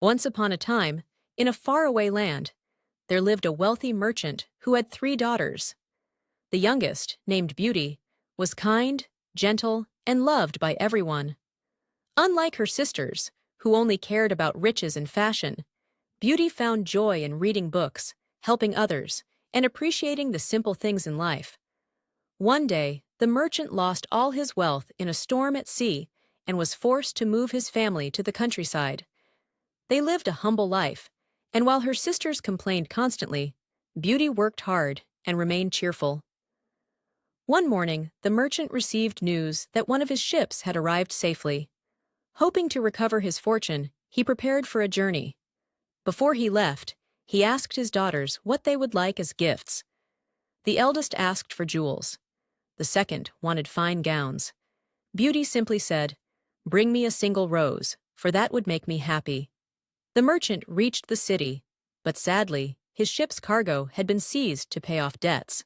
Once upon a time, in a faraway land, there lived a wealthy merchant who had 3 daughters. The youngest, named Beauty, was kind, gentle, and loved by everyone. Unlike her sisters, who only cared about riches and fashion, Beauty found joy in reading books, helping others, and appreciating the simple things in life. One day, the merchant lost all his wealth in a storm at sea and was forced to move his family to the countryside. They lived a humble life, and while her sisters complained constantly, Beauty worked hard and remained cheerful. One morning, the merchant received news that one of his ships had arrived safely. Hoping to recover his fortune, he prepared for a journey. Before he left, he asked his daughters what they would like as gifts. The eldest asked for jewels. The second wanted fine gowns. Beauty simply said, "Bring me a single rose, for that would make me happy." The merchant reached the city, but sadly, his ship's cargo had been seized to pay off debts.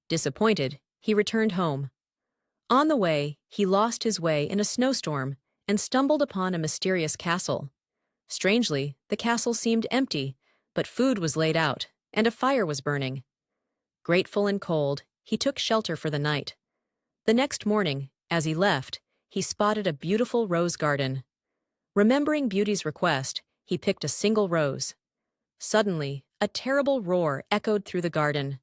Disappointed, he returned home. On the way, he lost his way in a snowstorm and stumbled upon a mysterious castle. Strangely, the castle seemed empty, but food was laid out, and a fire was burning. Grateful and cold, he took shelter for the night. The next morning, as he left, he spotted a beautiful rose garden. Remembering Beauty's request, he picked a single rose. Suddenly, a terrible roar echoed through the garden.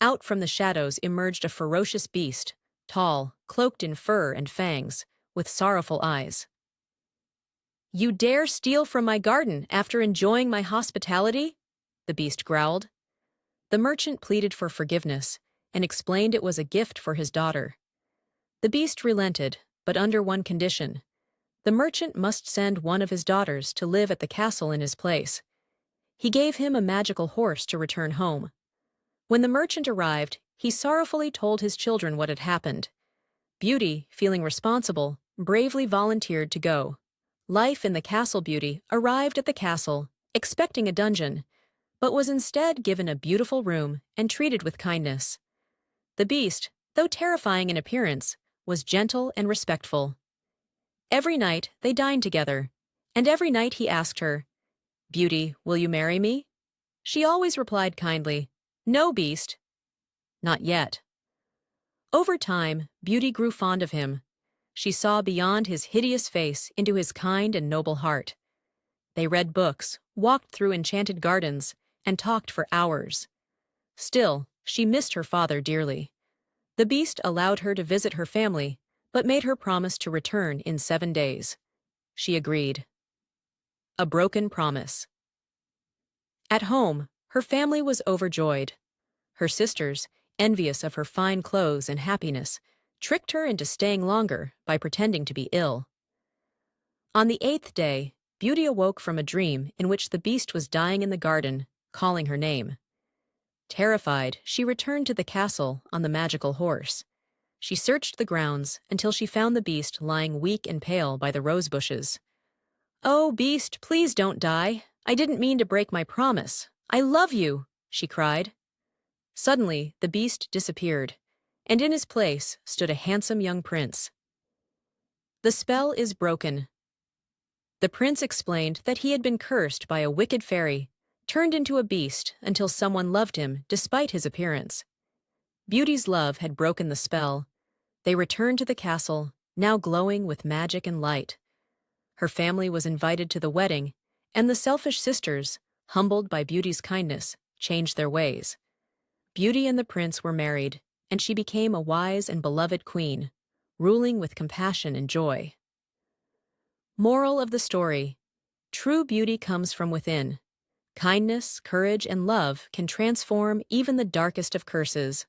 Out from the shadows emerged a ferocious beast, tall, cloaked in fur and fangs, with sorrowful eyes. "You dare steal from my garden after enjoying my hospitality?" the beast growled. The merchant pleaded for forgiveness and explained it was a gift for his daughter. The beast relented, but under one condition. The merchant must send one of his daughters to live at the castle in his place. He gave him a magical horse to return home. When the merchant arrived, he sorrowfully told his children what had happened. Beauty, feeling responsible, bravely volunteered to go. Life in the Castle Beauty arrived at the castle, expecting a dungeon, but was instead given a beautiful room and treated with kindness. The beast, though terrifying in appearance, was gentle and respectful. Every night they dined together, and every night he asked her, "Beauty, will you marry me?" She always replied kindly, "No, beast." Not yet. Over time, Beauty grew fond of him. She saw beyond his hideous face into his kind and noble heart. They read books, walked through enchanted gardens, and talked for hours. Still, she missed her father dearly. The beast allowed her to visit her family, but made her promise to return in 7 days. She agreed. A broken promise. At home, her family was overjoyed. Her sisters, envious of her fine clothes and happiness, tricked her into staying longer by pretending to be ill. On the 8th day, Beauty awoke from a dream in which the beast was dying in the garden, calling her name. Terrified, she returned to the castle on the magical horse. She searched the grounds until she found the beast lying weak and pale by the rose bushes. "Oh, beast, please don't die. I didn't mean to break my promise. I love you," she cried. Suddenly, the beast disappeared, and in his place stood a handsome young prince. The spell is broken. The prince explained that he had been cursed by a wicked fairy, turned into a beast until someone loved him despite his appearance. Beauty's love had broken the spell. They returned to the castle, now glowing with magic and light. Her family was invited to the wedding, and the selfish sisters, humbled by Beauty's kindness, changed their ways. Beauty and the prince were married, and she became a wise and beloved queen, ruling with compassion and joy. Moral of the story: true beauty comes from within. Kindness, courage, and love can transform even the darkest of curses.